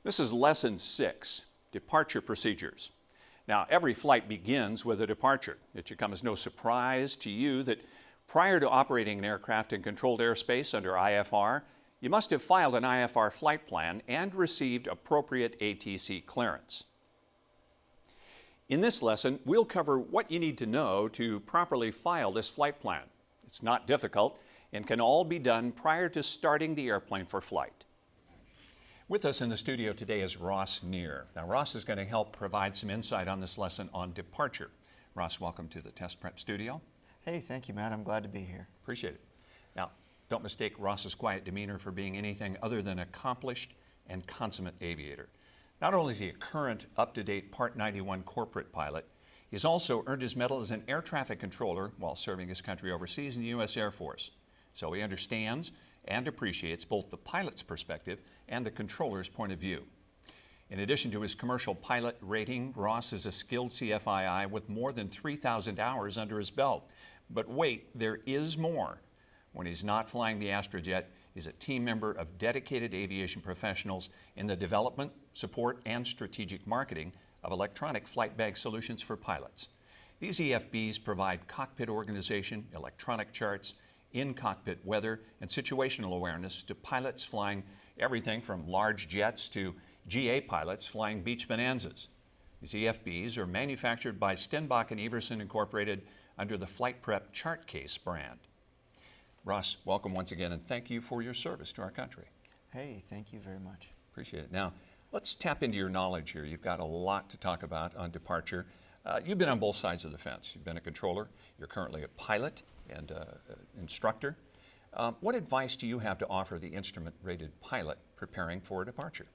This is Lesson 6, Departure Procedures. Now, every flight begins with a departure. It should come as no surprise to you that prior to operating an aircraft in controlled airspace under IFR, you must have filed an IFR flight plan and received appropriate ATC clearance. In this lesson, we'll cover what you need to know to properly file this flight plan. It's not difficult and can all be done prior to starting the airplane for flight. With us in the studio today is Ross Neer. Now, Ross is going to help provide some insight on this lesson on departure. Ross, welcome to the Test Prep Studio. Hey, thank you, Matt. I'm glad to be here. Appreciate it. Now, don't mistake Ross's quiet demeanor for being anything other than accomplished and consummate aviator. Not only is he a current, up-to-date Part 91 corporate pilot, he's also earned his medal as an air traffic controller while serving his country overseas in the U.S. Air Force. So he understands and appreciates both the pilot's perspective and the controller's point of view. In addition to his commercial pilot rating, Ross is a skilled CFII with more than 3,000 hours under his belt. But wait, there is more. When he's not flying the Astrojet, he's a team member of dedicated aviation professionals in the development, support, and strategic marketing of electronic flight bag solutions for pilots. These EFBs provide cockpit organization, electronic charts, in-cockpit weather, and situational awareness to pilots flying everything from large jets to GA pilots flying beach bonanzas. These EFBs are manufactured by Stenbach and Everson Incorporated under the Flight Prep Chart Case brand. Ross, welcome once again, and thank you for your service to our country. Hey, thank you very much. Appreciate it. Now, let's tap into your knowledge here. You've got a lot to talk about on departure. You've been on both sides of the fence. You've been a controller. You're currently a pilot and instructor. What advice do you have to offer the instrument-rated pilot preparing for a departure?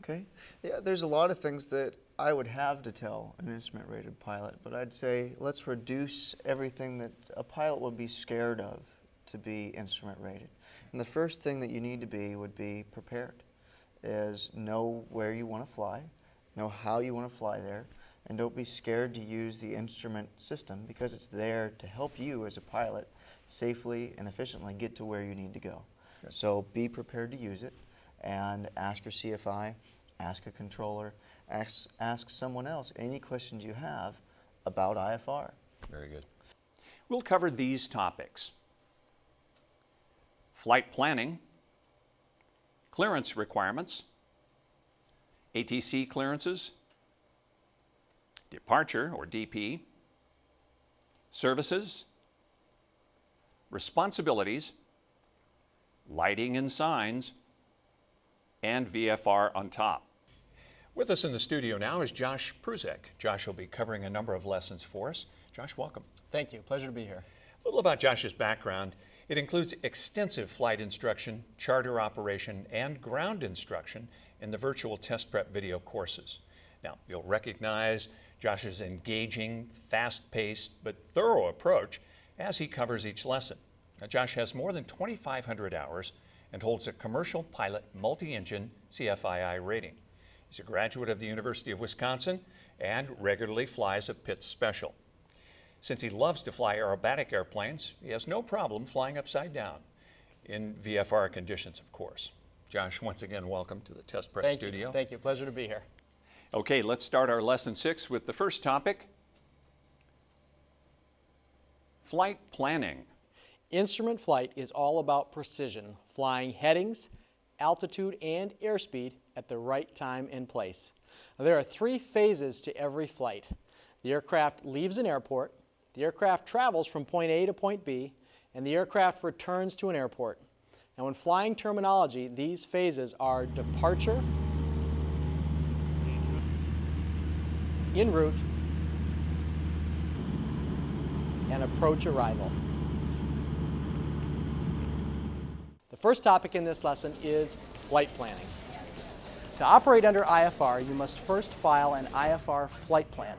Okay. Yeah, there's a lot of things that I would have to tell an instrument-rated pilot, but I'd say let's reduce everything that a pilot would be scared of to be instrument-rated. And the first thing that you need to be would be prepared, is know where you want to fly, know how you want to fly there, and don't be scared to use the instrument system because it's there to help you as a pilot safely and efficiently get to where you need to go. Good. So be prepared to use it and ask your CFI, ask a controller, ask someone else any questions you have about IFR. Very good. We'll cover these topics: flight planning, clearance requirements, ATC clearances, departure or DP, services, responsibilities, lighting and signs, and VFR on top. With us in the studio now is Josh Pruzek. Josh will be covering a number of lessons for us. Josh, welcome. Thank you. Pleasure to be here. A little about Josh's background. It includes extensive flight instruction, charter operation, and ground instruction in the virtual test prep video courses. Now, you'll recognize Josh's engaging, fast-paced, but thorough approach as he covers each lesson. Now, Josh has more than 2,500 hours and holds a commercial pilot multi-engine CFII rating. He's a graduate of the University of Wisconsin and regularly flies a Pitts Special. Since he loves to fly aerobatic airplanes, he has no problem flying upside down, in VFR conditions, of course. Josh, once again, welcome to the Test Prep Studio. Thank you. Pleasure to be here. Okay, let's start our Lesson 6 with the first topic: flight planning. Instrument flight is all about precision, flying headings, altitude, and airspeed at the right time and place. Now, there are 3 phases to every flight. The aircraft leaves an airport, the aircraft travels from point A to point B, and the aircraft returns to an airport. Now, in flying terminology, these phases are departure, en route, and approach arrival. The first topic in this lesson is flight planning. To operate under IFR, you must first file an IFR flight plan.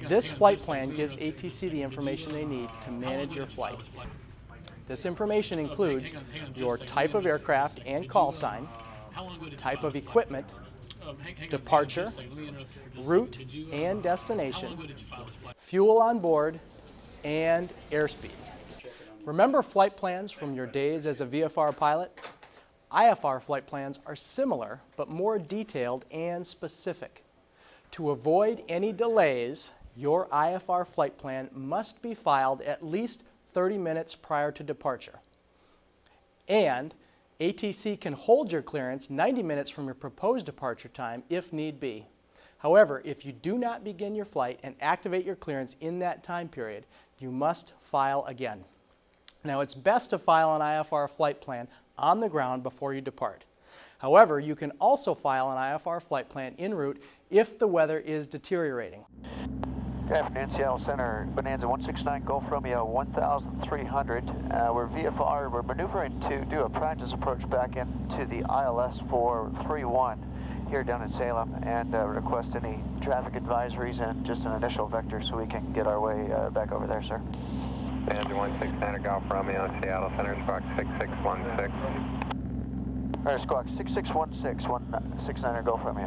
This flight plan gives ATC the information they need to manage your flight. This information includes your type of aircraft and call sign, type of equipment, departure, route and destination, fuel on board, and airspeed. Remember flight plans from your days as a VFR pilot? IFR flight plans are similar but more detailed and specific. To avoid any delays, your IFR flight plan must be filed at least 30 minutes prior to departure. And ATC can hold your clearance 90 minutes from your proposed departure time if need be. However, if you do not begin your flight and activate your clearance in that time period, you must file again. Now, it's best to file an IFR flight plan on the ground before you depart. However, you can also file an IFR flight plan en route if the weather is deteriorating. Good afternoon, Seattle Center, Bonanza 169, Gulf Romeo 1300. We're VFR, we're maneuvering to do a practice approach back into the ILS 431 here down in Salem, and request any traffic advisories and just an initial vector so we can get our way back over there, sir. Bonanza 169, Gulf Romeo, Seattle Center, Squawk 6616. All right, Squawk 6616, 169 Gulf Romeo.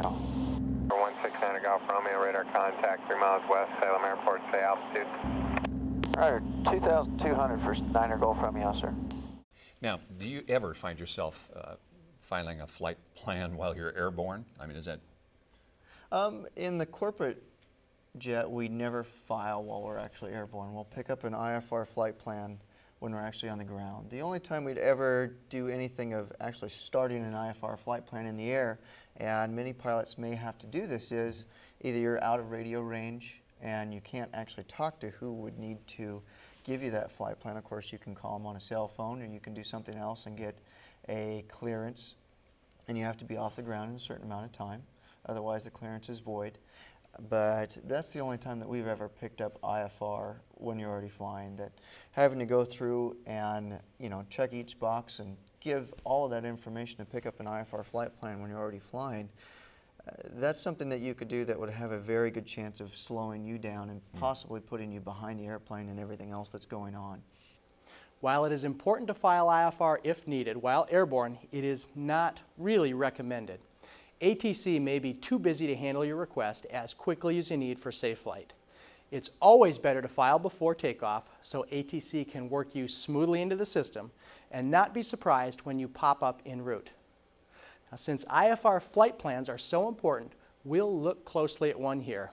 169 Gulf Romeo, radar contact 3 miles west, Salem Airport, say altitude. All right, 2,200 for 9er Gulf Romeo, sir. Now, do you ever find yourself filing a flight plan while you're airborne? I mean, is that... In the corporate jet, we never file while we're actually airborne. We'll pick up an IFR flight plan when we're actually on the ground. The only time we'd ever do anything of actually starting an IFR flight plan in the air, and many pilots may have to do this, is either you're out of radio range and you can't actually talk to who would need to give you that flight plan. Of course, you can call them on a cell phone, or you can do something else and get a clearance, and you have to be off the ground in a certain amount of time. Otherwise, the clearance is void. But that's the only time that we've ever picked up IFR when you're already flying, that having to go through and, you know, check each box and give all of that information to pick up an IFR flight plan when you're already flying, that's something that you could do that would have a very good chance of slowing you down and possibly putting you behind the airplane and everything else that's going on. While it is important to file IFR if needed while airborne, it is not really recommended. ATC may be too busy to handle your request as quickly as you need for safe flight. It's always better to file before takeoff so ATC can work you smoothly into the system and not be surprised when you pop up en route. Now, since IFR flight plans are so important, we'll look closely at one here.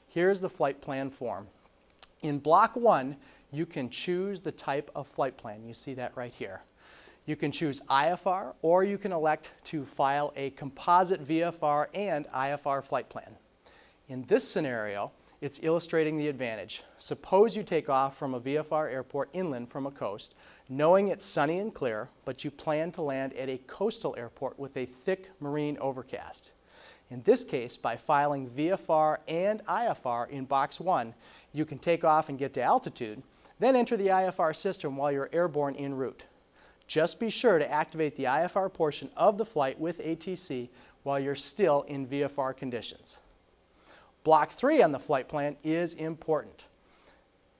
Here's the flight plan form. In Block 1, you can choose the type of flight plan. You see that right here. You can choose IFR, or you can elect to file a composite VFR and IFR flight plan. In this scenario, it's illustrating the advantage. Suppose you take off from a VFR airport inland from a coast, knowing it's sunny and clear, but you plan to land at a coastal airport with a thick marine overcast. In this case, by filing VFR and IFR in Box 1, you can take off and get to altitude, then enter the IFR system while you're airborne en route. Just be sure to activate the IFR portion of the flight with ATC while you're still in VFR conditions. Block 3 on the flight plan is important.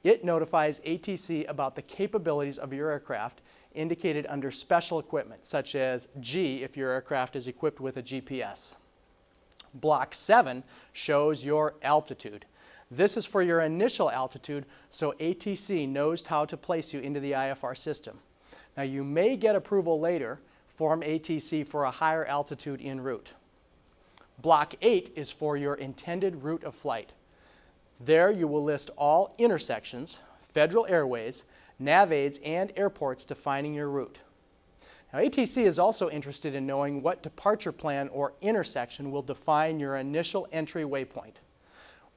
It notifies ATC about the capabilities of your aircraft indicated under special equipment, such as G if your aircraft is equipped with a GPS. Block 7 shows your altitude. This is for your initial altitude, so ATC knows how to place you into the IFR system. Now, you may get approval later from ATC for a higher altitude en route. Block 8 is for your intended route of flight. There you will list all intersections, federal airways, nav aids, and airports defining your route. Now, ATC is also interested in knowing what departure plan or intersection will define your initial entry waypoint.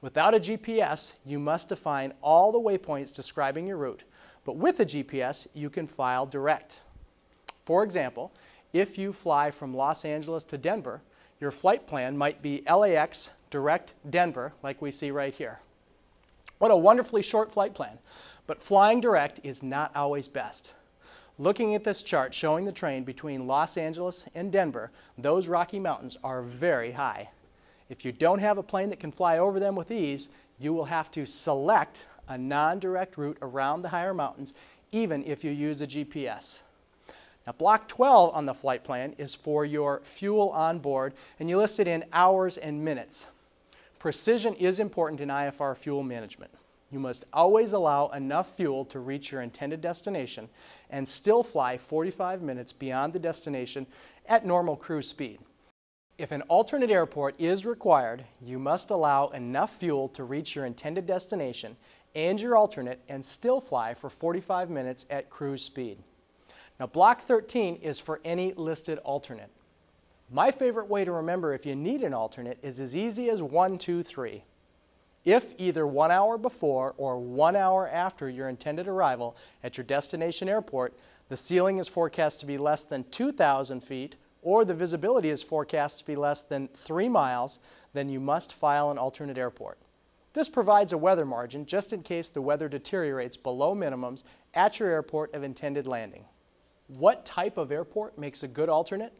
Without a GPS, you must define all the waypoints describing your route, but with a GPS, you can file direct. For example, if you fly from Los Angeles to Denver, your flight plan might be LAX direct Denver, like we see right here. What a wonderfully short flight plan, but flying direct is not always best. Looking at this chart showing the terrain between Los Angeles and Denver, those Rocky Mountains are very high. If you don't have a plane that can fly over them with ease, you will have to select a non-direct route around the higher mountains, even if you use a GPS. Now, Block 12 on the flight plan is for your fuel on board, and you list it in hours and minutes. Precision is important in IFR fuel management. You must always allow enough fuel to reach your intended destination and still fly 45 minutes beyond the destination at normal cruise speed. If an alternate airport is required, you must allow enough fuel to reach your intended destination and your alternate and still fly for 45 minutes at cruise speed. Now, Block 13 is for any listed alternate. My favorite way to remember if you need an alternate is as easy as 1, 2, 3. If either 1 hour before or 1 hour after your intended arrival at your destination airport, the ceiling is forecast to be less than 2,000 feet or the visibility is forecast to be less than 3 miles, then you must file an alternate airport. This provides a weather margin just in case the weather deteriorates below minimums at your airport of intended landing. What type of airport makes a good alternate?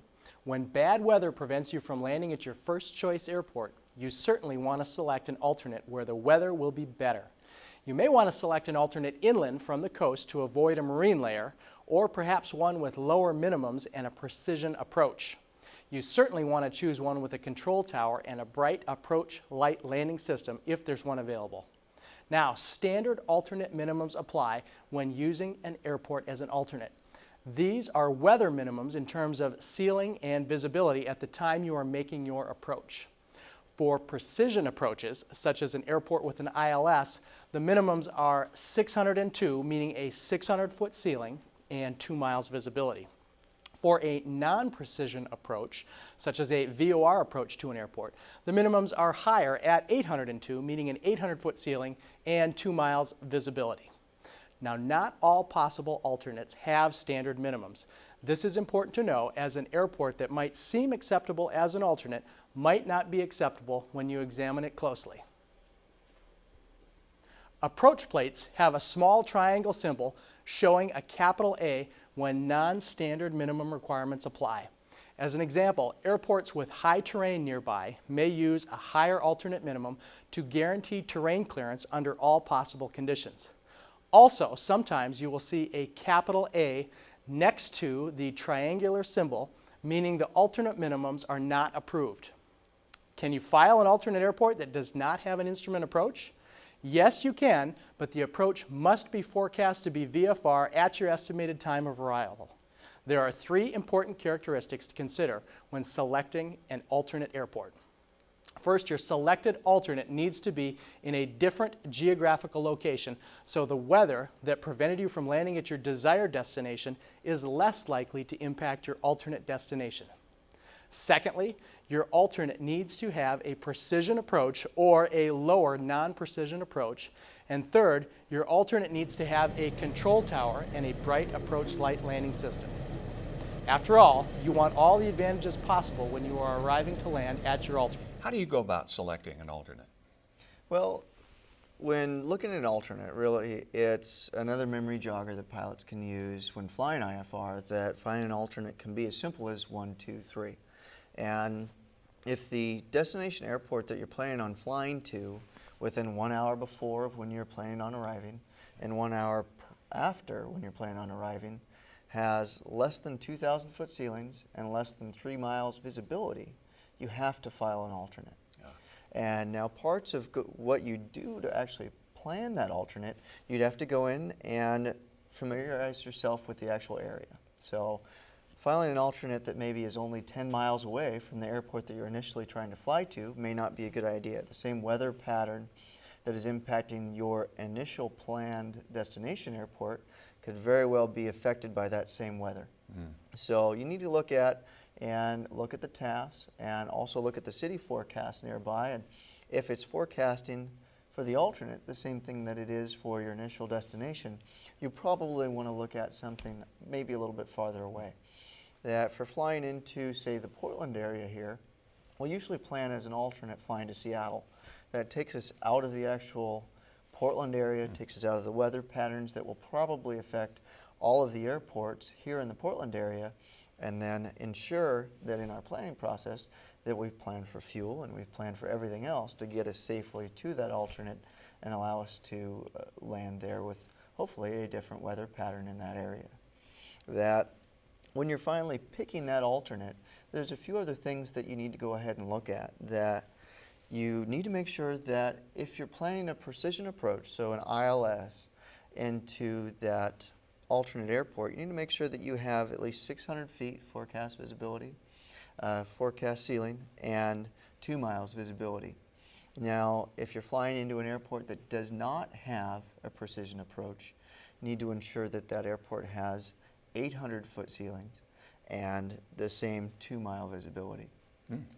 When bad weather prevents you from landing at your first choice airport, you certainly want to select an alternate where the weather will be better. You may want to select an alternate inland from the coast to avoid a marine layer, or perhaps one with lower minimums and a precision approach. You certainly want to choose one with a control tower and a bright approach light landing system if there's one available. Now, standard alternate minimums apply when using an airport as an alternate. These are weather minimums in terms of ceiling and visibility at the time you are making your approach. For precision approaches, such as an airport with an ILS, the minimums are 602, meaning a 600-foot ceiling and 2 miles visibility. For a non-precision approach, such as a VOR approach to an airport, the minimums are higher at 802, meaning an 800-foot ceiling and 2 miles visibility. Now, not all possible alternates have standard minimums. This is important to know, as an airport that might seem acceptable as an alternate might not be acceptable when you examine it closely. Approach plates have a small triangle symbol showing a capital A when non-standard minimum requirements apply. As an example, airports with high terrain nearby may use a higher alternate minimum to guarantee terrain clearance under all possible conditions. Also, sometimes you will see a capital A next to the triangular symbol, meaning the alternate minimums are not approved. Can you file an alternate airport that does not have an instrument approach? Yes, you can, but the approach must be forecast to be VFR at your estimated time of arrival. There are 3 important characteristics to consider when selecting an alternate airport. First, your selected alternate needs to be in a different geographical location, so the weather that prevented you from landing at your desired destination is less likely to impact your alternate destination. Secondly, your alternate needs to have a precision approach or a lower non-precision approach. And third, your alternate needs to have a control tower and a bright approach light landing system. After all, you want all the advantages possible when you are arriving to land at your alternate. How do you go about selecting an alternate? Well, when looking at an alternate, really, it's another memory jogger that pilots can use when flying IFR, that finding an alternate can be as simple as 1, 2, 3. And if the destination airport that you're planning on flying to within 1 hour before of when you're planning on arriving and 1 hour after when you're planning on arriving has less than 2,000 foot ceilings and less than 3 miles visibility, you have to file an alternate. Yeah. And now parts of what you do to actually plan that alternate, you'd have to go in and familiarize yourself with the actual area. So filing an alternate that maybe is only 10 miles away from the airport that you're initially trying to fly to may not be a good idea. The same weather pattern that is impacting your initial planned destination airport could very well be affected by that same weather. So you need to look at the TAFs and also look at the city forecast nearby, and if it's forecasting for the alternate the same thing that it is for your initial destination, you probably want to look at something maybe a little bit farther away. That for flying into, say, the Portland area here, we'll usually plan as an alternate flying to Seattle. That takes us out of the actual Portland area, takes us out of the weather patterns that will probably affect all of the airports here in the Portland area, and then ensure that in our planning process that we've planned for fuel and we've planned for everything else to get us safely to that alternate and allow us to land there with hopefully a different weather pattern in that area. That when you're finally picking that alternate, there's a few other things that you need to go ahead and look at. That you need to make sure that if you're planning a precision approach, so an ILS, into that alternate airport, you need to make sure that you have at least 600 feet forecast visibility, forecast ceiling, and 2 miles visibility. Now, if you're flying into an airport that does not have a precision approach, you need to ensure that that airport has 800-foot ceilings and the same 2-mile visibility.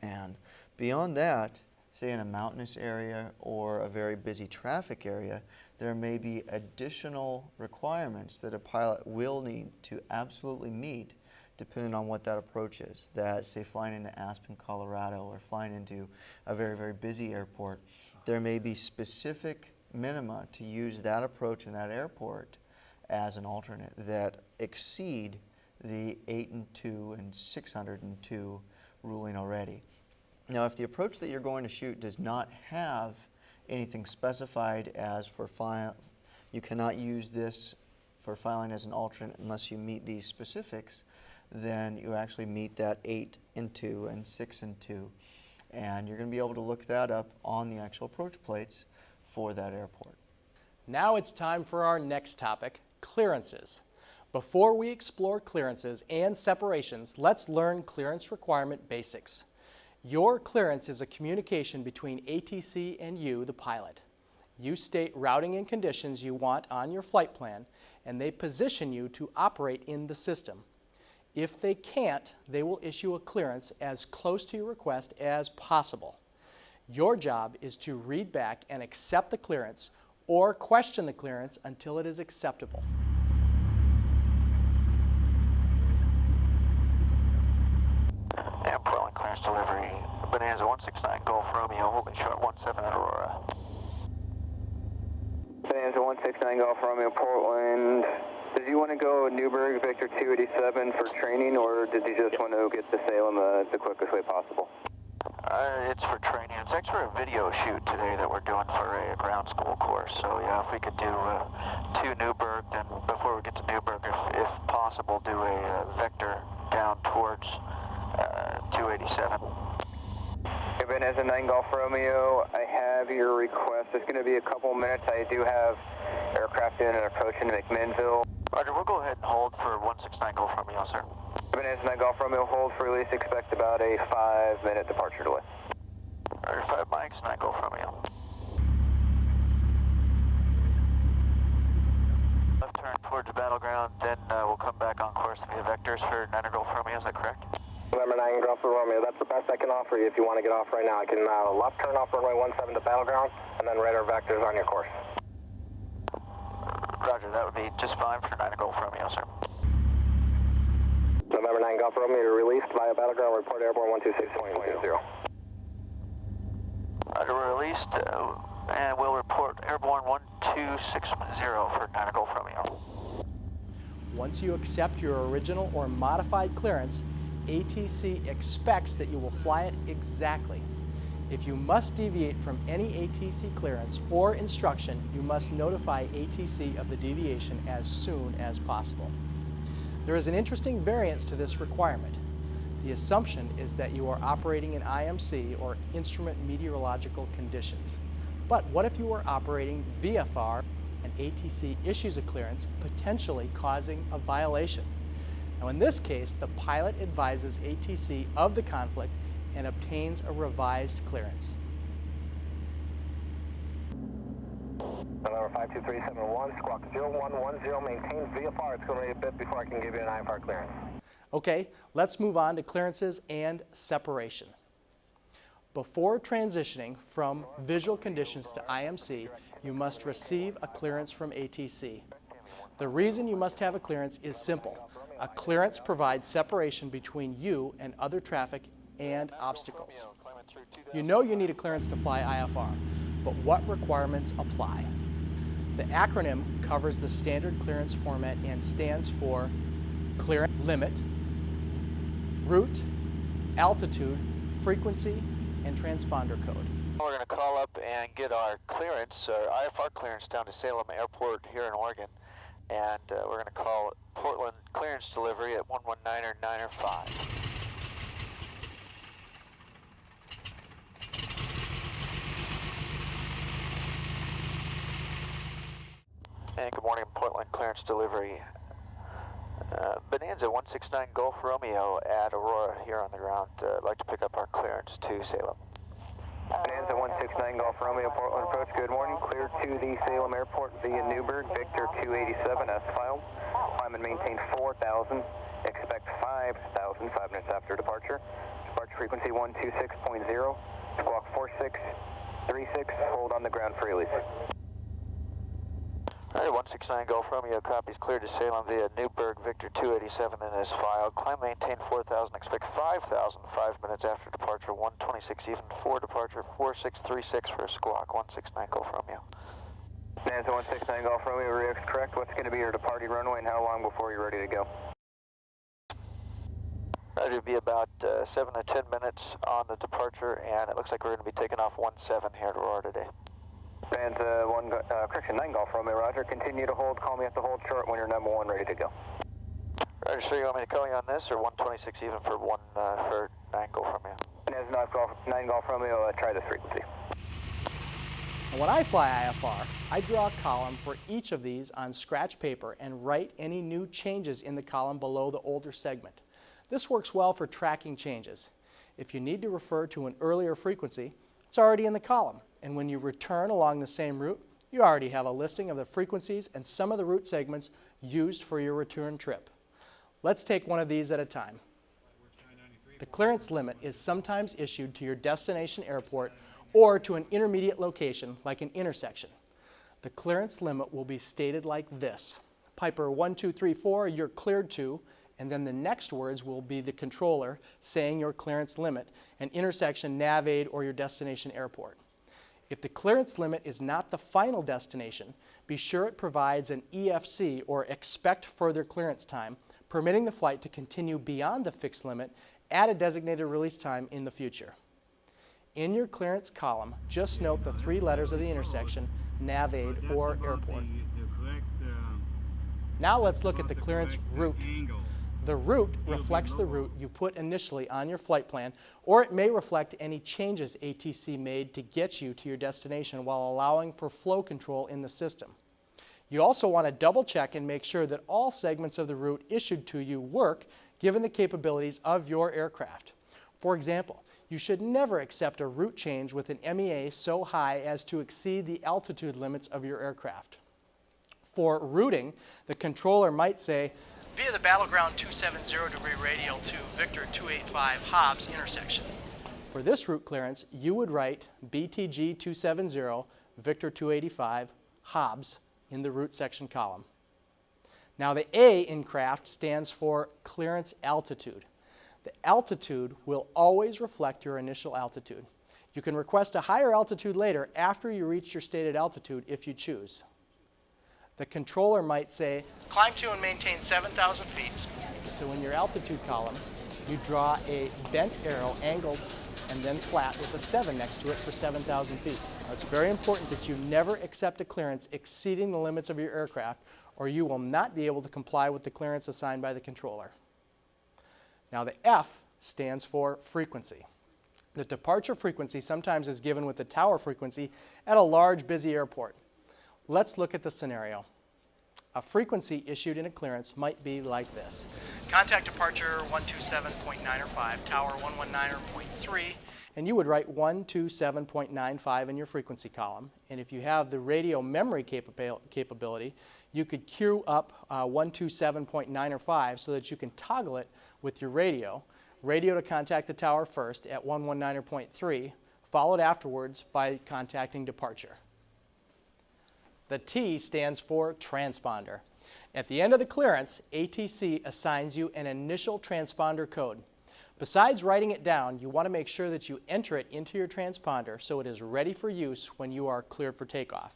And beyond that, say in a mountainous area or a very busy traffic area, there may be additional requirements that a pilot will need to absolutely meet depending on what that approach is. That, say, flying into Aspen, Colorado, or flying into a very, very busy airport, there may be specific minima to use that approach in that airport as an alternate that exceed the 802 and 602 ruling already. Now, if the approach that you're going to shoot does not have anything specified as for you cannot use this for filing as an alternate unless you meet these specifics, then you actually meet that 8 and 2 and 6 and 2. And you're going to be able to look that up on the actual approach plates for that airport. Now it's time for our next topic, clearances. Before we explore clearances and separations, let's learn clearance requirement basics. Your clearance is a communication between ATC and you, the pilot. You state routing and conditions you want on your flight plan, and they position you to operate in the system. If they can't, they will issue a clearance as close to your request as possible. Your job is to read back and accept the clearance or question the clearance until it is acceptable. And Portland clearance delivery, Bonanza 169 Golf Romeo, holding short 17 at Aurora. Bonanza 169 Golf Romeo, Portland. Did you want to go Newburgh Victor 287 for training, or did you just want to get to Salem the quickest way possible? It's for training. It's actually a video shoot today that we're doing for a ground school course. So yeah, if we could do to Newburgh, then before we get to Newburgh, if possible, do a vector down towards 287. Hey, Bonanza 9 Golf Romeo, I have your request. It's going to be a couple minutes. I do have aircraft in and approaching McMinnville. Roger, we'll go ahead and hold for 169 Golf Romeo, sir. Bonanza 9 Golf Romeo, hold for release. Expect about a 5-minute departure delay. Roger, 5 mics, 9 Golf Romeo. Left turn towards the battleground, then we'll come back on course via vectors for 9 Golf Romeo, is that correct? November 9 Golf Romeo, that's the best I can offer you if you want to get off right now. I can left turn off runway 17 to battleground, and then radar vectors on your course. Roger, that would be just fine for 9 Golf Romeo, sir. November 9 Golf Romeo, you're released via battleground, report airborne 126.20. Roger, we're released, and we'll report airborne 12610 for 9 Golf Romeo. Once you accept your original or modified clearance, ATC expects that you will fly it exactly. If you must deviate from any ATC clearance or instruction, you must notify ATC of the deviation as soon as possible. There is an interesting variance to this requirement. The assumption is that you are operating in IMC, or instrument meteorological conditions. But what if you are operating VFR and ATC issues a clearance, potentially causing a violation? Now, in this case, the pilot advises ATC of the conflict and obtains a revised clearance. November 52371, squawk 0110, maintain VFR. It's going to be a bit before I can give you an IFR clearance. Okay, let's move on to clearances and separation. Before transitioning from visual conditions to IMC, you must receive a clearance from ATC. The reason you must have a clearance is simple. A clearance provides separation between you and other traffic and obstacles. You know you need a clearance to fly IFR, but what requirements apply? The acronym covers the standard clearance format and stands for clearance limit, route, altitude, frequency, and transponder code. We're going to call up and get our clearance, our IFR clearance down to Salem Airport here in Oregon. And we're going to call Portland clearance delivery at 119er 9er 5. And good morning, Portland clearance delivery. Bonanza 169 Golf Romeo at Aurora here on the ground. I'd like to pick up our clearance to Salem. Bonanza 169 Golf Romeo, Portland approach, good morning. Clear to the Salem Airport via Newburgh, Victor 287 as filed. Climb and maintain 4,000, expect 5,000 5 minutes after departure. Departure frequency 126.0, squawk 4636, hold on the ground for release. All right, 169 Golf Romeo copies clear to Salem via Newburgh, Victor 287 in is filed. Climb maintain 4,000, expect 5,000 5 minutes after departure, 126 even for departure, 4636 for a squawk, 169 Golf Romeo. Bonanza 169 Golf Romeo, reacts correct. What's going to be your departing runway and how long before you're ready to go? It'll be about 7 to 10 minutes on the departure, and it looks like we're going to be taking off 17 here at Aurora today. Bonanza 9 Golf Romeo, roger. Continue to hold. Call me at the hold chart when you're number 1 ready to go. Roger, so you want me to call you on this, or 126 even for 9 Golf Romeo? Bonanza 9 Golf Romeo, try this frequency. And when I fly IFR, I draw a column for each of these on scratch paper and write any new changes in the column below the older segment. This works well for tracking changes. If you need to refer to an earlier frequency, it's already in the column. And when you return along the same route, you already have a listing of the frequencies and some of the route segments used for your return trip. Let's take one of these at a time. The clearance limit is sometimes issued to your destination airport or to an intermediate location like an intersection. The clearance limit will be stated like this. Piper 1234, you're cleared to, and then the next words will be the controller saying your clearance limit, an intersection, nav aid, or your destination airport. If the clearance limit is not the final destination, be sure it provides an EFC, or expect further clearance time, permitting the flight to continue beyond the fixed limit at a designated release time in the future. In your clearance column, just note the 3 letters of the intersection, nav aid, or airport. Now let's look at the clearance route. The route reflects the route you put initially on your flight plan, or it may reflect any changes ATC made to get you to your destination while allowing for flow control in the system. You also want to double check and make sure that all segments of the route issued to you work given the capabilities of your aircraft. For example, you should never accept a route change with an MEA so high as to exceed the altitude limits of your aircraft. For routing, the controller might say, via the Battleground 270 degree radial to Victor 285 Hobbs intersection. For this route clearance, you would write BTG 270 Victor 285 Hobbs in the route section column. Now the A in craft stands for clearance altitude. The altitude will always reflect your initial altitude. You can request a higher altitude later after you reach your stated altitude if you choose. The controller might say, climb to and maintain 7,000 feet. So in your altitude column, you draw a bent arrow, angled, and then flat with a 7 next to it for 7,000 feet. Now, it's very important that you never accept a clearance exceeding the limits of your aircraft, or you will not be able to comply with the clearance assigned by the controller. Now the F stands for frequency. The departure frequency sometimes is given with the tower frequency at a large, busy airport. Let's look at the scenario. A frequency issued in a clearance might be like this. Contact departure 127.905, tower 119.3, and you would write 127.95 in your frequency column. And if you have the radio memory capability, you could queue up 127.905 so that you can toggle it with your radio to contact the tower first at 119.3, followed afterwards by contacting departure. The T stands for transponder. At the end of the clearance, ATC assigns you an initial transponder code. Besides writing it down, you want to make sure that you enter it into your transponder so it is ready for use when you are cleared for takeoff.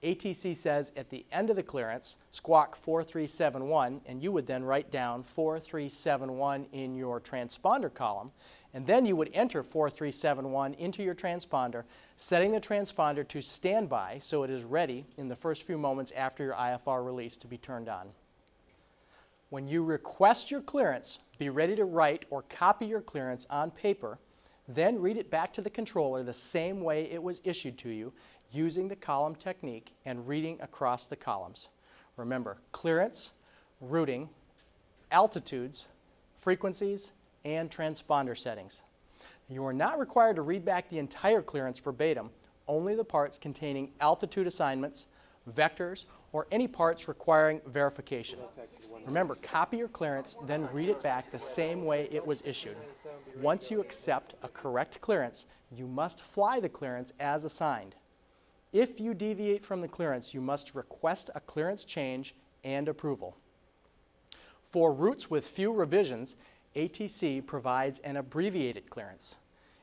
ATC says at the end of the clearance, squawk 4371, and you would then write down 4371 in your transponder column, and then you would enter 4371 into your transponder, setting the transponder to standby so it is ready in the first few moments after your IFR release to be turned on. When you request your clearance, be ready to write or copy your clearance on paper, then read it back to the controller the same way it was issued to you, using the column technique and reading across the columns. Remember, clearance, routing, altitudes, frequencies, and transponder settings. You are not required to read back the entire clearance verbatim, only the parts containing altitude assignments, vectors, or any parts requiring verification. Remember, copy your clearance, then read it back the same way it was issued. Once you accept a correct clearance, you must fly the clearance as assigned. If you deviate from the clearance, you must request a clearance change and approval. For routes with few revisions, ATC provides an abbreviated clearance.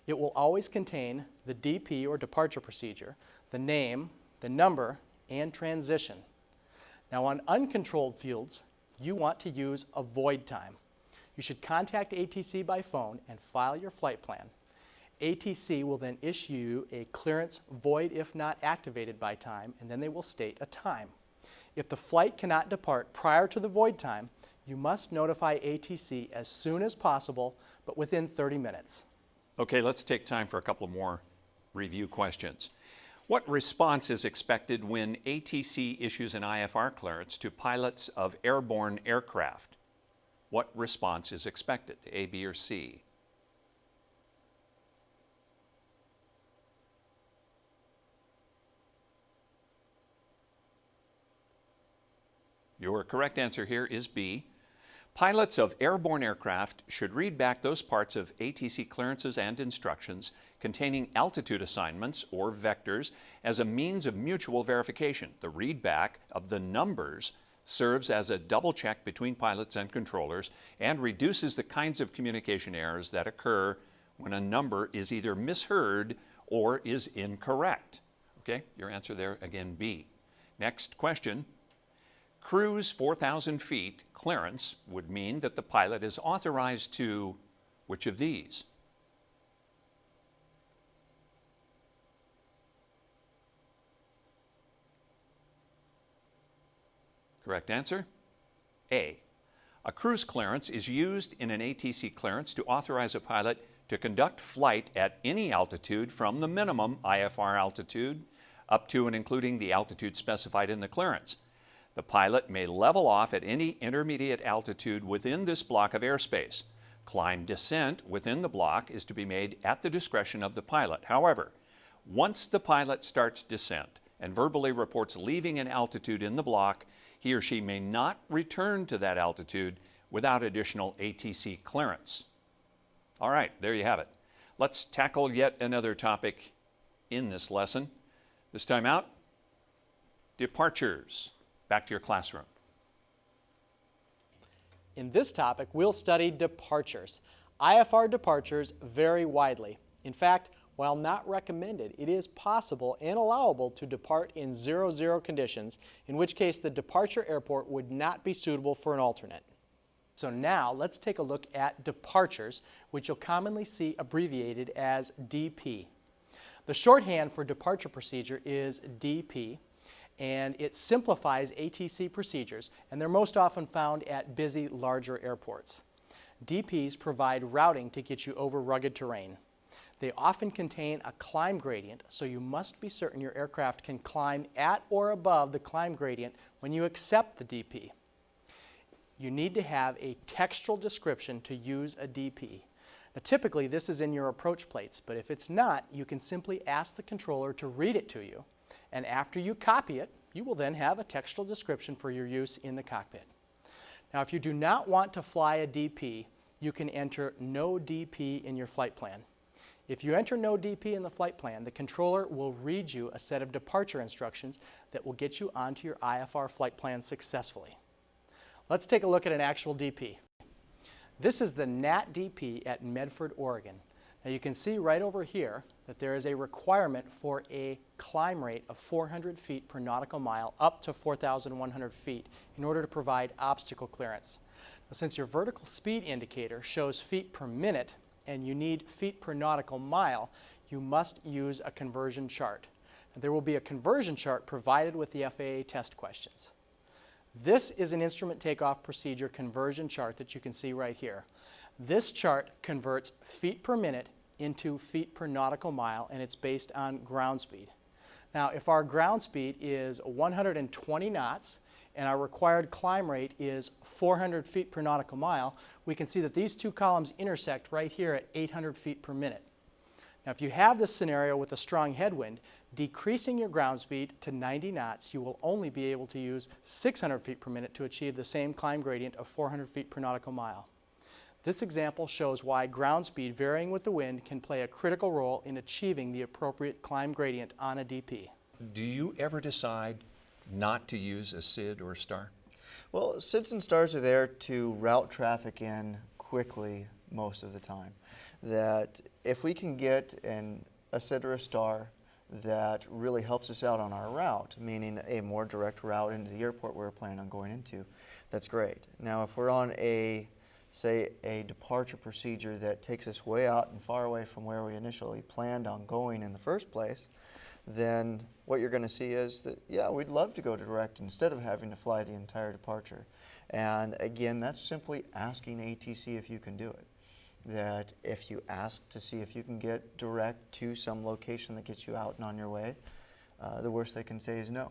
It will always contain the DP or departure procedure, the name, the number, and transition. Now on uncontrolled fields, you want to use a void time. You should contact ATC by phone and file your flight plan. ATC will then issue you a clearance void if not activated by time, and then they will state a time. If the flight cannot depart prior to the void time, you must notify ATC as soon as possible, but within 30 minutes. Okay, let's take time for a couple more review questions. What response is expected when ATC issues an IFR clearance to pilots of airborne aircraft? What response is expected, A, B, or C? Your correct answer here is B. Pilots of airborne aircraft should read back those parts of ATC clearances and instructions containing altitude assignments or vectors as a means of mutual verification. The readback of the numbers serves as a double check between pilots and controllers and reduces the kinds of communication errors that occur when a number is either misheard or is incorrect. Okay, your answer there again, B. Next question. Cruise 4,000 feet clearance would mean that the pilot is authorized to which of these? Correct answer? A. A cruise clearance is used in an ATC clearance to authorize a pilot to conduct flight at any altitude from the minimum IFR altitude up to and including the altitude specified in the clearance. The pilot may level off at any intermediate altitude within this block of airspace. Climb descent within the block is to be made at the discretion of the pilot. However, once the pilot starts descent and verbally reports leaving an altitude in the block, he or she may not return to that altitude without additional ATC clearance. All right, there you have it. Let's tackle yet another topic in this lesson. This time out, departures. Back to your classroom. In this topic, we'll study departures. IFR departures vary widely. In fact, while not recommended, it is possible and allowable to depart in 0-0 conditions, in which case the departure airport would not be suitable for an alternate. So now let's take a look at departures, which you'll commonly see abbreviated as DP. The shorthand for departure procedure is DP, and it simplifies ATC procedures, and they're most often found at busy, larger airports. DPs provide routing to get you over rugged terrain. They often contain a climb gradient, so you must be certain your aircraft can climb at or above the climb gradient when you accept the DP. You need to have a textual description to use a DP. Now, typically, this is in your approach plates, but if it's not, you can simply ask the controller to read it to you, and after you copy it, you will then have a textual description for your use in the cockpit. Now, if you do not want to fly a DP, you can enter no DP in your flight plan. If you enter no DP in the flight plan, the controller will read you a set of departure instructions that will get you onto your IFR flight plan successfully. Let's take a look at an actual DP. This is the NAT DP at Medford, Oregon. Now you can see right over here that there is a requirement for a climb rate of 400 feet per nautical mile up to 4,100 feet in order to provide obstacle clearance. Now, since your vertical speed indicator shows feet per minute and you need feet per nautical mile, you must use a conversion chart. Now, there will be a conversion chart provided with the FAA test questions. This is an instrument takeoff procedure conversion chart that you can see right here. This chart converts feet per minute into feet per nautical mile, and it's based on ground speed. Now, if our ground speed is 120 knots and our required climb rate is 400 feet per nautical mile, we can see that these two columns intersect right here at 800 feet per minute. Now, if you have this scenario with a strong headwind, decreasing your ground speed to 90 knots, you will only be able to use 600 feet per minute to achieve the same climb gradient of 400 feet per nautical mile. This example shows why ground speed varying with the wind can play a critical role in achieving the appropriate climb gradient on a DP. Do you ever decide not to use a SID or a star? Well, SIDs and stars are there to route traffic in quickly most of the time. That if we can get a SID or a star that really helps us out on our route, meaning a more direct route into the airport we're planning on going into, that's great. Now, if we're on say a departure procedure that takes us way out and far away from where we initially planned on going in the first place, then what you're going to see is that, yeah, we'd love to go direct instead of having to fly the entire departure. And again, that's simply asking ATC if you can do it. That if you ask to see if you can get direct to some location that gets you out and on your way, the worst they can say is no.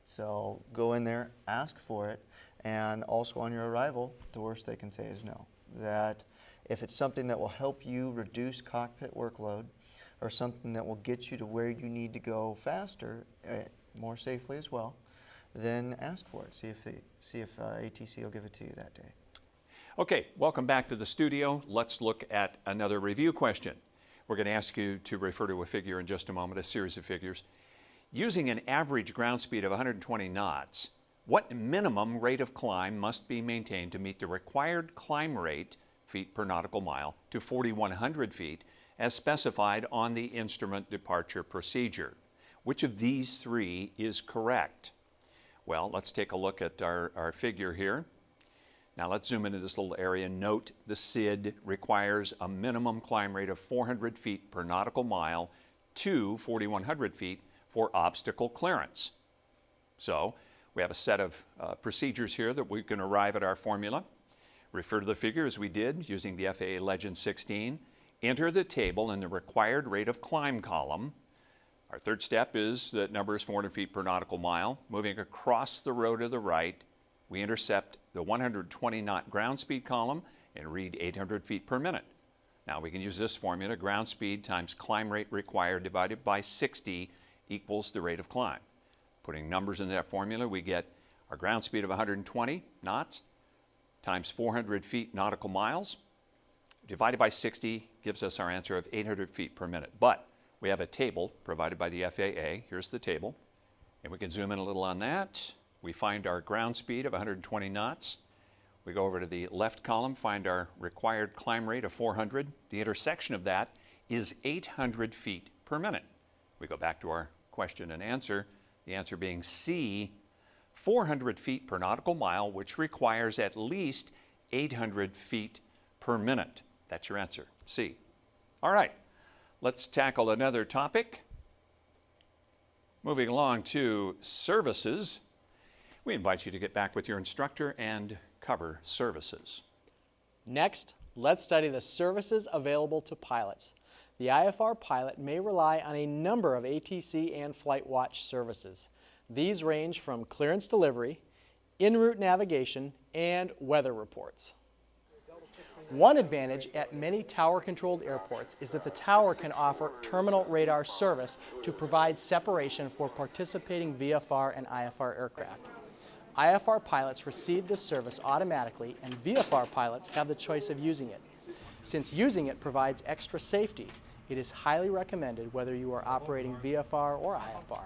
So go in there, ask for it, and also on your arrival, the worst they can say is no. That if it's something that will help you reduce cockpit workload or something that will get you to where you need to go faster, more safely as well, then ask for it. See if ATC will give it to you that day. Okay, welcome back to the studio. Let's look at another review question. We're going to ask you to refer to a figure in just a moment, a series of figures. Using an average ground speed of 120 knots, what minimum rate of climb must be maintained to meet the required climb rate, feet per nautical mile, to 4,100 feet as specified on the instrument departure procedure? Which of these three is correct? Well, let's take a look at our figure here. Now let's zoom into this little area. Note the SID requires a minimum climb rate of 400 feet per nautical mile to 4,100 feet for obstacle clearance. So we have a set of procedures here that we can arrive at our formula. Refer to the figure as we did using the FAA Legend 16. Enter the table in the required rate of climb column. Our third step is that number is 400 feet per nautical mile. Moving across the row to the right, we intercept the 120 knot ground speed column and read 800 feet per minute. Now we can use this formula, ground speed times climb rate required divided by 60 equals the rate of climb. Putting numbers in that formula, we get our ground speed of 120 knots times 400 feet nautical miles divided by 60 gives us our answer of 800 feet per minute. But we have a table provided by the FAA. Here's the table. And we can zoom in a little on that. We find our ground speed of 120 knots. We go over to the left column, find our required climb rate of 400. The intersection of that is 800 feet per minute. We go back to our question and answer, the answer being C, 400 feet per nautical mile, which requires at least 800 feet per minute. That's your answer, C. All right, let's tackle another topic. Moving along to services, we invite you to get back with your instructor and cover services. Next, let's study the services available to pilots. The IFR pilot may rely on a number of ATC and Flight Watch services. These range from clearance delivery, en route navigation, and weather reports. One advantage at many tower-controlled airports is that the tower can offer terminal radar service to provide separation for participating VFR and IFR aircraft. IFR pilots receive this service automatically, and VFR pilots have the choice of using it. Since using it provides extra safety, it is highly recommended whether you are operating VFR or IFR.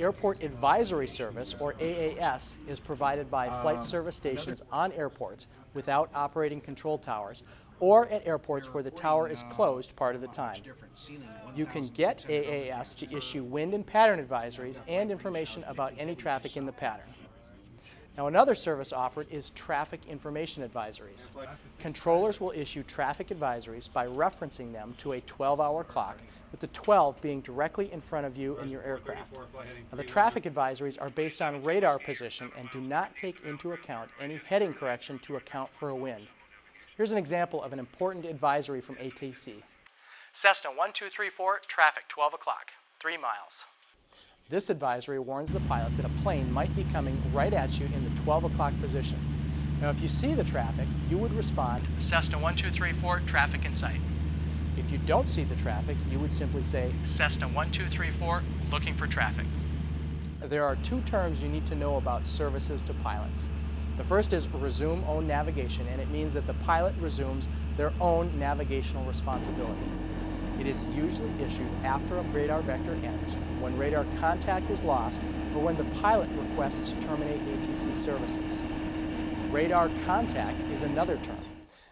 Airport Advisory Service, or AAS, is provided by flight service stations on airports without operating control towers or at airports where the tower is closed part of the time. You can get AAS to issue wind and pattern advisories and information about any traffic in the pattern. Now, another service offered is traffic information advisories. Controllers will issue traffic advisories by referencing them to a 12-hour clock, with the 12 being directly in front of you in your aircraft. Now, the traffic advisories are based on radar position and do not take into account any heading correction to account for a wind. Here's an example of an important advisory from ATC. Cessna 1234, traffic 12 o'clock. 3 miles. This advisory warns the pilot that a plane might be coming right at you in the 12 o'clock position. Now, if you see the traffic, you would respond, Cessna 1234, traffic in sight. If you don't see the traffic, you would simply say, Cessna 1234, looking for traffic. There are 2 terms you need to know about services to pilots. The first is resume own navigation, and it means that the pilot resumes their own navigational responsibility. It is usually issued after a radar vector ends, when radar contact is lost, or when the pilot requests to terminate ATC services. Radar contact is another term.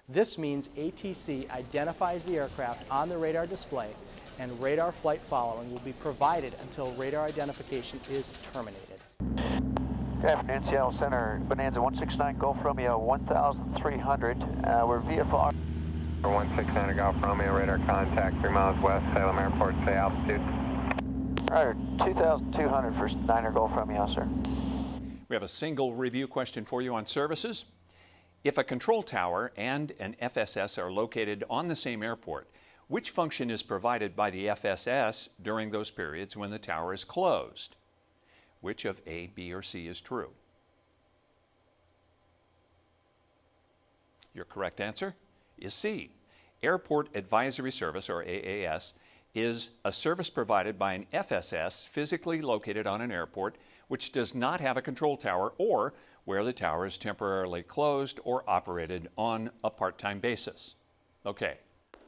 This means ATC identifies the aircraft on the radar display, and radar flight following will be provided until radar identification is terminated. Good afternoon, Seattle Center, Bonanza 169 Golf Romeo 1300. We're VFR. 169 Golf Romeo, radar contact 3 miles west, Salem Airport, say altitude. Right, 2,200 for Niner Golf Romeo, sir. We have a single review question for you on services. If a control tower and an FSS are located on the same airport, which function is provided by the FSS during those periods when the tower is closed? Which of A, B, or C is true? Your correct answer is C. Airport Advisory Service, or AAS, is a service provided by an FSS physically located on an airport which does not have a control tower or where the tower is temporarily closed or operated on a part-time basis. Okay,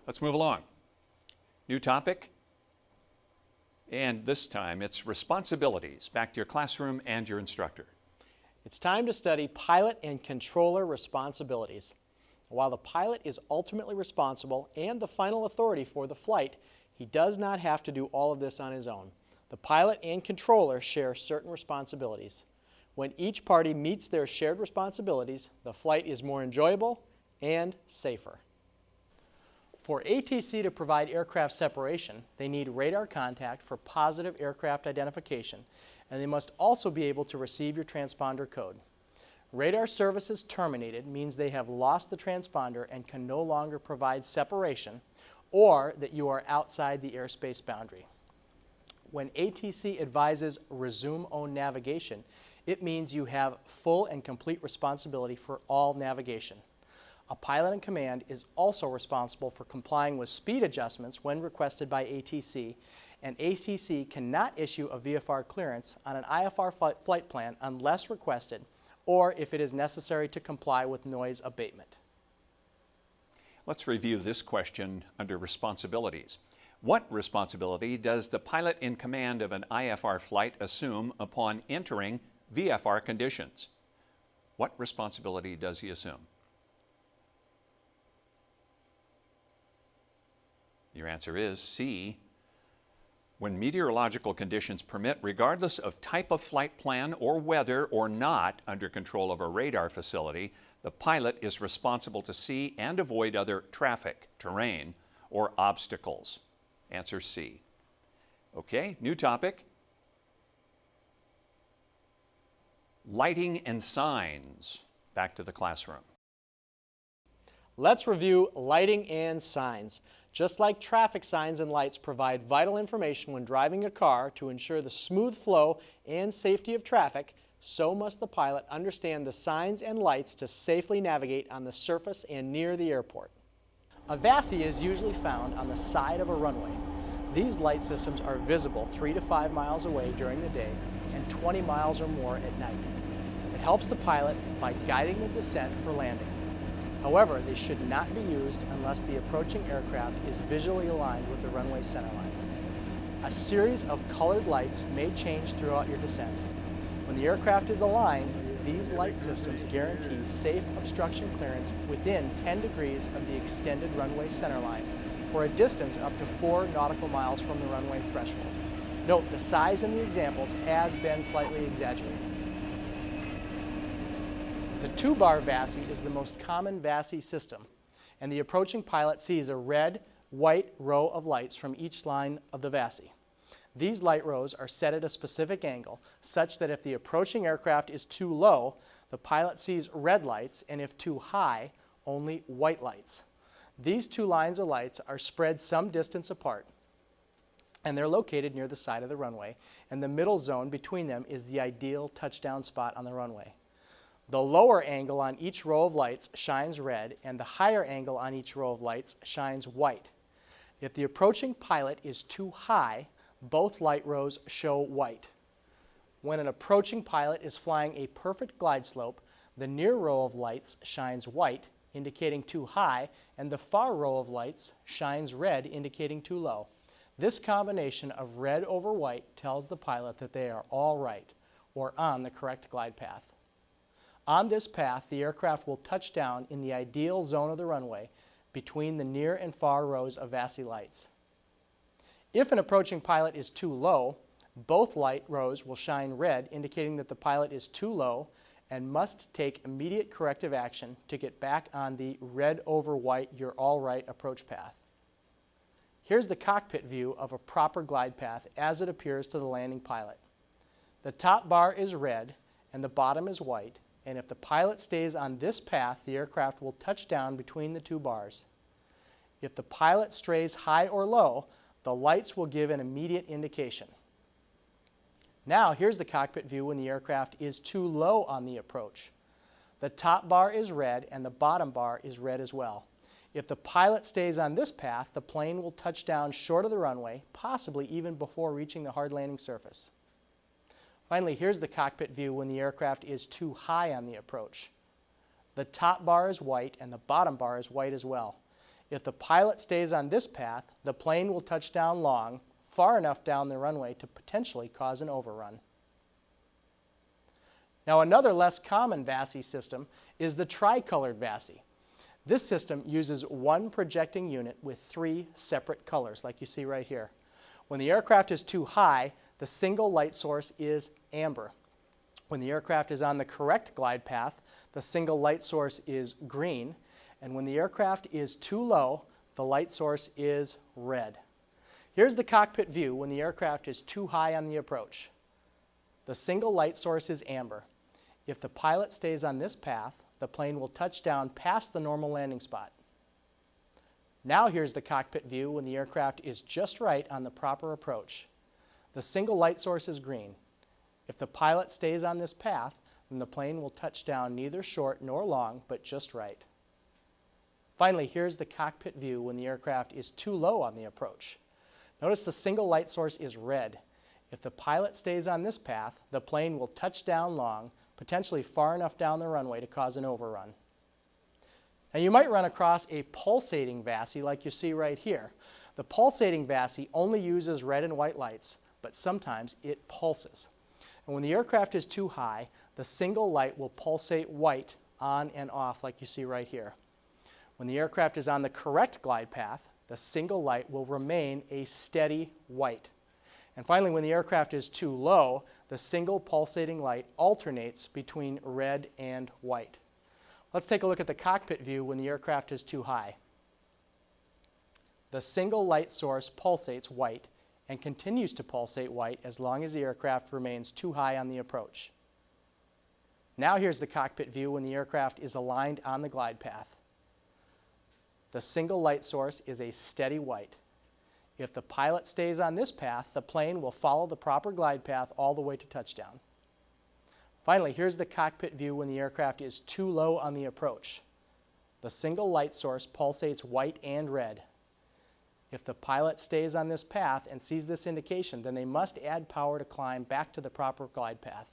let's move along. New topic, and this time it's responsibilities. Back to your classroom and your instructor. It's time to study pilot and controller responsibilities. While the pilot is ultimately responsible and the final authority for the flight, he does not have to do all of this on his own. The pilot and controller share certain responsibilities. When each party meets their shared responsibilities, the flight is more enjoyable and safer. For ATC to provide aircraft separation, they need radar contact for positive aircraft identification, and they must also be able to receive your transponder code. Radar services terminated means they have lost the transponder and can no longer provide separation, or that you are outside the airspace boundary. When ATC advises resume own navigation, it means you have full and complete responsibility for all navigation. A pilot in command is also responsible for complying with speed adjustments when requested by ATC, and ATC cannot issue a VFR clearance on an IFR flight plan unless requested, or if it is necessary to comply with noise abatement. Let's review this question under responsibilities. What responsibility does the pilot in command of an IFR flight assume upon entering VFR conditions? What responsibility does he assume? Your answer is C. When meteorological conditions permit, regardless of type of flight plan or whether or not under control of a radar facility, the pilot is responsible to see and avoid other traffic, terrain, or obstacles. Answer C. Okay, new topic. Lighting and signs. Back to the classroom. Let's review lighting and signs. Just like traffic signs and lights provide vital information when driving a car to ensure the smooth flow and safety of traffic, so must the pilot understand the signs and lights to safely navigate on the surface and near the airport. A VASI is usually found on the side of a runway. These light systems are visible 3 to 5 miles away during the day and 20 miles or more at night. It helps the pilot by guiding the descent for landing. However, they should not be used unless the approaching aircraft is visually aligned with the runway centerline. A series of colored lights may change throughout your descent. When the aircraft is aligned, these light systems guarantee safe obstruction clearance within 10 degrees of the extended runway centerline for a distance up to 4 nautical miles from the runway threshold. Note, the size in the examples has been slightly exaggerated. The 2-bar VASI is the most common VASI system, and the approaching pilot sees a red, white row of lights from each line of the VASI. These light rows are set at a specific angle, such that if the approaching aircraft is too low, the pilot sees red lights, and if too high, only white lights. These 2 lines of lights are spread some distance apart. and they're located near the side of the runway, and the middle zone between them is the ideal touchdown spot on the runway. The lower angle on each row of lights shines red, and the higher angle on each row of lights shines white. If the approaching pilot is too high, both light rows show white. When an approaching pilot is flying a perfect glide slope, the near row of lights shines white, indicating too high, and the far row of lights shines red, indicating too low. This combination of red over white tells the pilot that they are all right, or on the correct glide path. On this path, the aircraft will touch down in the ideal zone of the runway between the near and far rows of VASI lights. If an approaching pilot is too low, both light rows will shine red, indicating that the pilot is too low and must take immediate corrective action to get back on the red over white, you're all right approach path. Here's the cockpit view of a proper glide path as it appears to the landing pilot. The top bar is red and the bottom is white, and if the pilot stays on this path, the aircraft will touch down between the two bars. If the pilot strays high or low, the lights will give an immediate indication. Now, here's the cockpit view when the aircraft is too low on the approach. The top bar is red and the bottom bar is red as well. If the pilot stays on this path, the plane will touch down short of the runway, possibly even before reaching the hard landing surface. Finally, here's the cockpit view when the aircraft is too high on the approach. The top bar is white and the bottom bar is white as well. If the pilot stays on this path, the plane will touch down long, far enough down the runway to potentially cause an overrun. Now, another less common VASI system is the tricolored VASI. This system uses one projecting unit with three separate colors, like you see right here. When the aircraft is too high, the single light source is amber. When the aircraft is on the correct glide path, the single light source is green. And when the aircraft is too low, the light source is red. Here's the cockpit view when the aircraft is too high on the approach. The single light source is amber. If the pilot stays on this path, the plane will touch down past the normal landing spot. Now here's the cockpit view when the aircraft is just right on the proper approach. The single light source is green. If the pilot stays on this path, then the plane will touch down neither short nor long, but just right. Finally, here's the cockpit view when the aircraft is too low on the approach. Notice the single light source is red. If the pilot stays on this path, the plane will touch down long, potentially far enough down the runway to cause an overrun. Now, you might run across a pulsating VASI like you see right here. The pulsating VASI only uses red and white lights, but sometimes it pulses. And when the aircraft is too high, the single light will pulsate white on and off like you see right here. When the aircraft is on the correct glide path, the single light will remain a steady white. And finally, when the aircraft is too low, the single pulsating light alternates between red and white. Let's take a look at the cockpit view when the aircraft is too high. The single light source pulsates white and continues to pulsate white as long as the aircraft remains too high on the approach. Now here's the cockpit view when the aircraft is aligned on the glide path. The single light source is a steady white. If the pilot stays on this path, the plane will follow the proper glide path all the way to touchdown. Finally, here's the cockpit view when the aircraft is too low on the approach. The single light source pulsates white and red. If the pilot stays on this path and sees this indication, then they must add power to climb back to the proper glide path.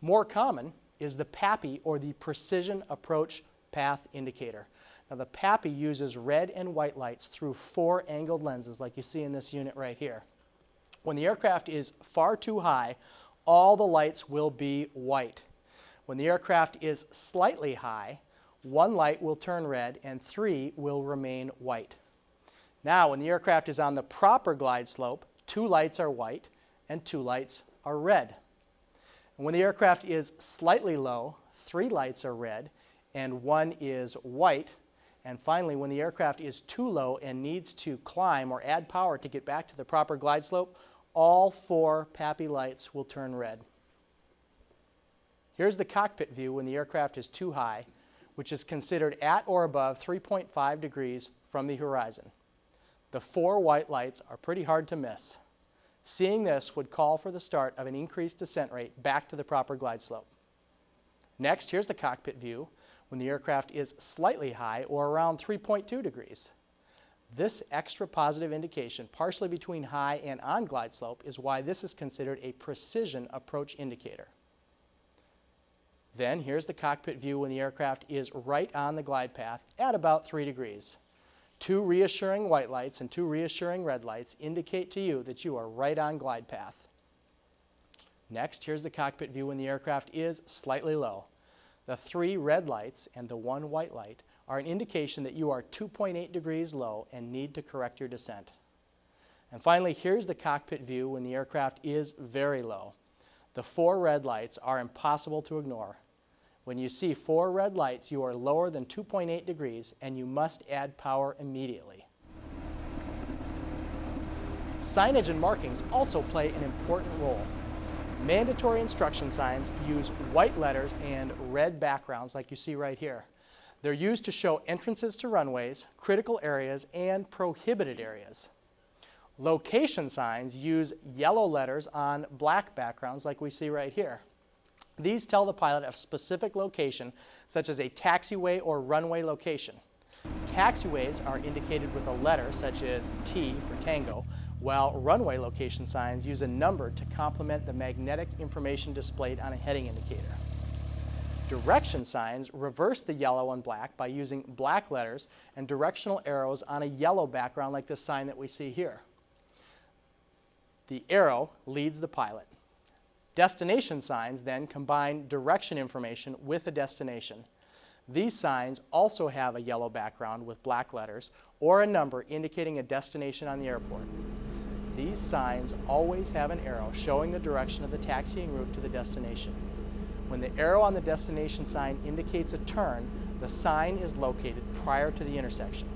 More common is the PAPI, or the Precision Approach Path Indicator. Now, the PAPI uses red and white lights through 4 angled lenses like you see in this unit right here. When the aircraft is far too high, all the lights will be white. When the aircraft is slightly high, 1 light will turn red and 3 will remain white. Now, when the aircraft is on the proper glide slope, 2 lights are white and 2 lights are red. And when the aircraft is slightly low, 3 lights are red and 1 is white. And finally, when the aircraft is too low and needs to climb or add power to get back to the proper glide slope, all 4 PAPI lights will turn red. Here's the cockpit view when the aircraft is too high, which is considered at or above 3.5 degrees from the horizon. The 4 white lights are pretty hard to miss. Seeing this would call for the start of an increased descent rate back to the proper glide slope. Next, here's the cockpit view when the aircraft is slightly high or around 3.2 degrees. This extra positive indication, partially between high and on glide slope, is why this is considered a precision approach indicator. Then here's the cockpit view when the aircraft is right on the glide path at about 3 degrees. 2 reassuring white lights and 2 reassuring red lights indicate to you that you are right on glide path. Next, here's the cockpit view when the aircraft is slightly low. The 3 red lights and the 1 white light are an indication that you are 2.8 degrees low and need to correct your descent. And finally, here's the cockpit view when the aircraft is very low. The 4 red lights are impossible to ignore. When you see 4 red lights, you are lower than 2.8 degrees and you must add power immediately. Signage and markings also play an important role. Mandatory instruction signs use white letters and red backgrounds like you see right here. They're used to show entrances to runways, critical areas, and prohibited areas. Location signs use yellow letters on black backgrounds like we see right here. These tell the pilot a specific location, such as a taxiway or runway location. Taxiways are indicated with a letter such as T for Tango, while runway location signs use a number to complement the magnetic information displayed on a heading indicator. Direction signs reverse the yellow and black by using black letters and directional arrows on a yellow background like this sign that we see here. The arrow leads the pilot. Destination signs then combine direction information with a destination. These signs also have a yellow background with black letters or a number indicating a destination on the airport. These signs always have an arrow showing the direction of the taxiing route to the destination. When the arrow on the destination sign indicates a turn, the sign is located prior to the intersection.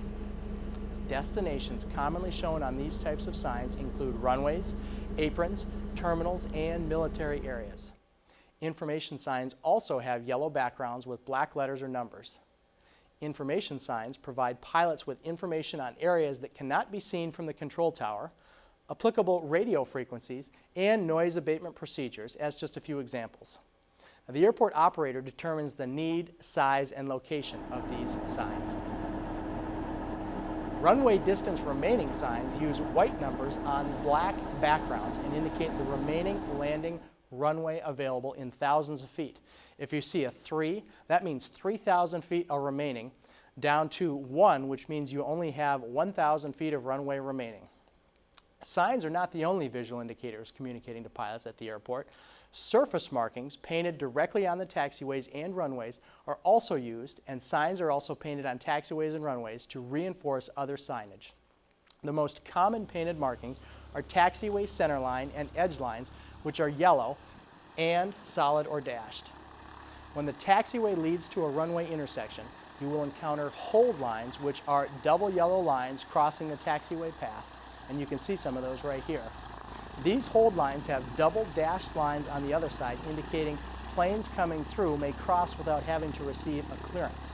Destinations commonly shown on these types of signs include runways, aprons, terminals, and military areas. Information signs also have yellow backgrounds with black letters or numbers. Information signs provide pilots with information on areas that cannot be seen from the control tower, applicable radio frequencies, and noise abatement procedures, as just a few examples. Now, the airport operator determines the need, size, and location of these signs. Runway distance remaining signs use white numbers on black backgrounds and indicate the remaining landing runway available in thousands of feet. If you see a 3, that means 3,000 feet are remaining, down to 1, which means you only have 1,000 feet of runway remaining. Signs are not the only visual indicators communicating to pilots at the airport. Surface markings painted directly on the taxiways and runways are also used, and signs are also painted on taxiways and runways to reinforce other signage. The most common painted markings are taxiway centerline and edge lines, which are yellow and solid or dashed. When the taxiway leads to a runway intersection, you will encounter hold lines, which are double yellow lines crossing the taxiway path, and you can see some of those right here. These hold lines have double dashed lines on the other side, indicating planes coming through may cross without having to receive a clearance.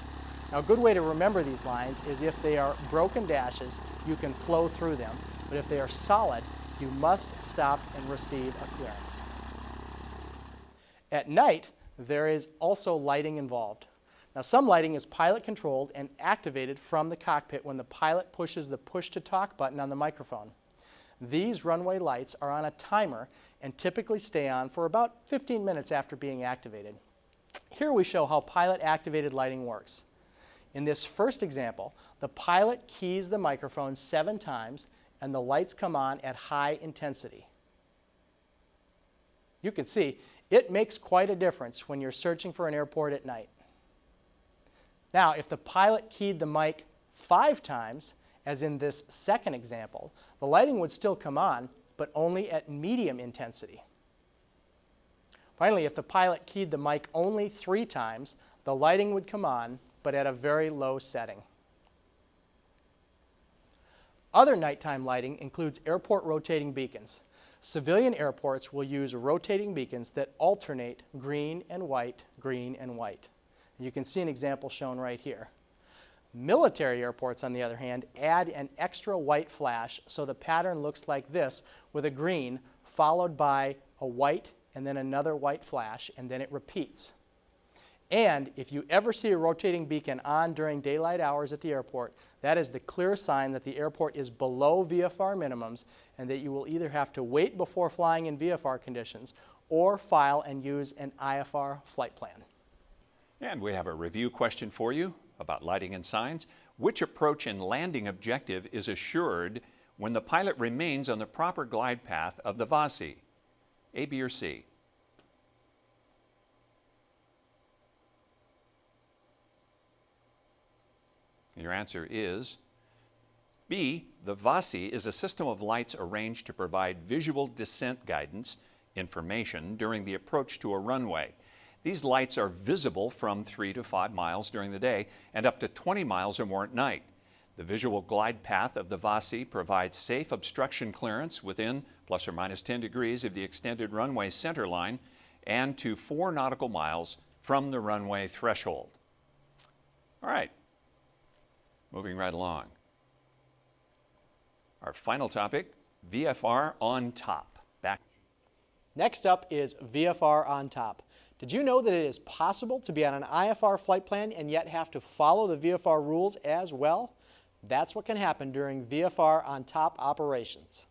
Now, a good way to remember these lines is if they are broken dashes, you can flow through them, but if they are solid, you must stop and receive a clearance. At night, there is also lighting involved. Now, some lighting is pilot controlled and activated from the cockpit when the pilot pushes the push to talk button on the microphone. These runway lights are on a timer and typically stay on for about 15 minutes after being activated. Here we show how pilot-activated lighting works. In this first example, the pilot keys the microphone 7 times and the lights come on at high intensity. You can see it makes quite a difference when you're searching for an airport at night. Now, if the pilot keyed the mic 5 times, as in this second example, the lighting would still come on, but only at medium intensity. Finally, if the pilot keyed the mic only 3 times, the lighting would come on, but at a very low setting. Other nighttime lighting includes airport rotating beacons. Civilian airports will use rotating beacons that alternate green and white, green and white. You can see an example shown right here. Military airports, on the other hand, add an extra white flash so the pattern looks like this, with a green followed by a white and then another white flash, and then it repeats. And if you ever see a rotating beacon on during daylight hours at the airport, that is the clear sign that the airport is below VFR minimums and that you will either have to wait before flying in VFR conditions or file and use an IFR flight plan. And we have a review question for you about lighting and signs. Which approach and landing objective is assured when the pilot remains on the proper glide path of the VASI? A, B, or C? Your answer is B. The VASI is a system of lights arranged to provide visual descent guidance information during the approach to a runway. These lights are visible from 3 to 5 miles during the day and up to 20 miles or more at night. The visual glide path of the VASI provides safe obstruction clearance within plus or minus 10 degrees of the extended runway center line and to 4 nautical miles from the runway threshold. All right, moving right along. Our final topic, VFR on top. Back. Next up is VFR on top. Did you know that it is possible to be on an IFR flight plan and yet have to follow the VFR rules as well? That's what can happen during VFR on top operations.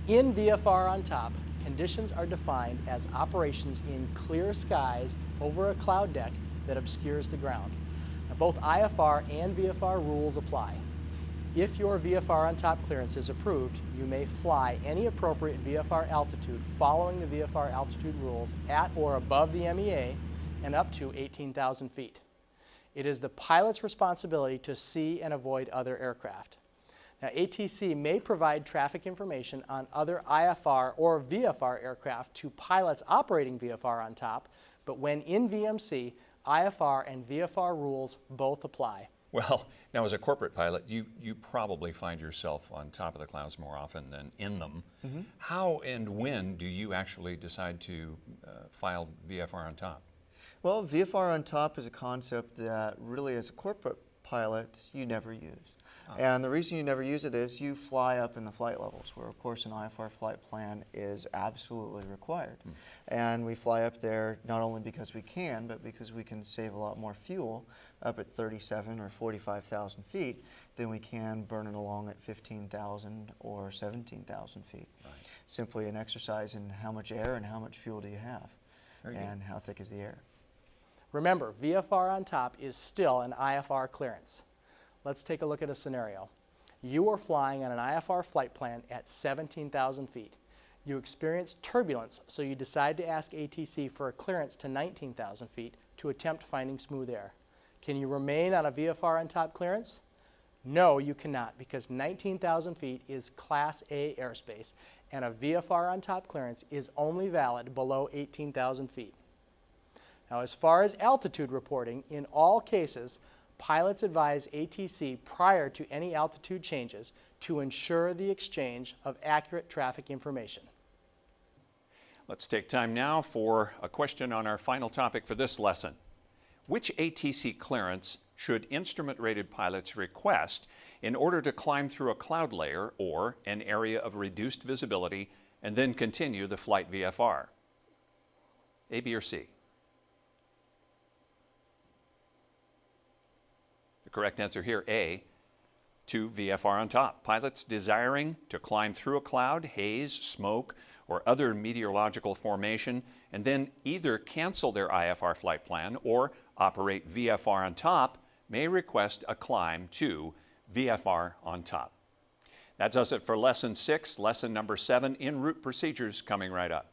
In VFR on top, conditions are defined as operations in clear skies over a cloud deck that obscures the ground. Now, both IFR and VFR rules apply. If your VFR on top clearance is approved, you may fly any appropriate VFR altitude following the VFR altitude rules at or above the MEA and up to 18,000 feet. It is the pilot's responsibility to see and avoid other aircraft. Now, ATC may provide traffic information on other IFR or VFR aircraft to pilots operating VFR on top, but when in VMC, IFR and VFR rules both apply. Well, now as a corporate pilot, you probably find yourself on top of the clouds more often than in them. Mm-hmm. How and when do you actually decide to file VFR on top? Well, VFR on top is a concept that really as a corporate pilot you never use. And the reason you never use it is you fly up in the flight levels, where of course an IFR flight plan is absolutely required. And we fly up there not only because we can, but because we can save a lot more fuel up at 37 or 45,000 feet than we can burning along at 15,000 or 17,000 feet. Right. Simply an exercise in how much air and how much fuel do you have, and how thick is the air. Remember, VFR on top is still an IFR clearance. Let's take a look at a scenario. You are flying on an IFR flight plan at 17,000 feet. You experience turbulence, so you decide to ask ATC for a clearance to 19,000 feet to attempt finding smooth air. Can you remain on a VFR on top clearance? No, you cannot, because 19,000 feet is Class A airspace, and a VFR on top clearance is only valid below 18,000 feet. Now, as far as altitude reporting, in all cases, pilots advise ATC prior to any altitude changes to ensure the exchange of accurate traffic information. Let's take time now for a question on our final topic for this lesson. Which ATC clearance should instrument-rated pilots request in order to climb through a cloud layer or an area of reduced visibility and then continue the flight VFR? A, B, or C? The correct answer here, A, to VFR on top. Pilots desiring to climb through a cloud, haze, smoke, or other meteorological formation and then either cancel their IFR flight plan or operate VFR on top may request a climb to VFR on top. That does it for Lesson 6. Lesson number 7, en route procedures, coming right up.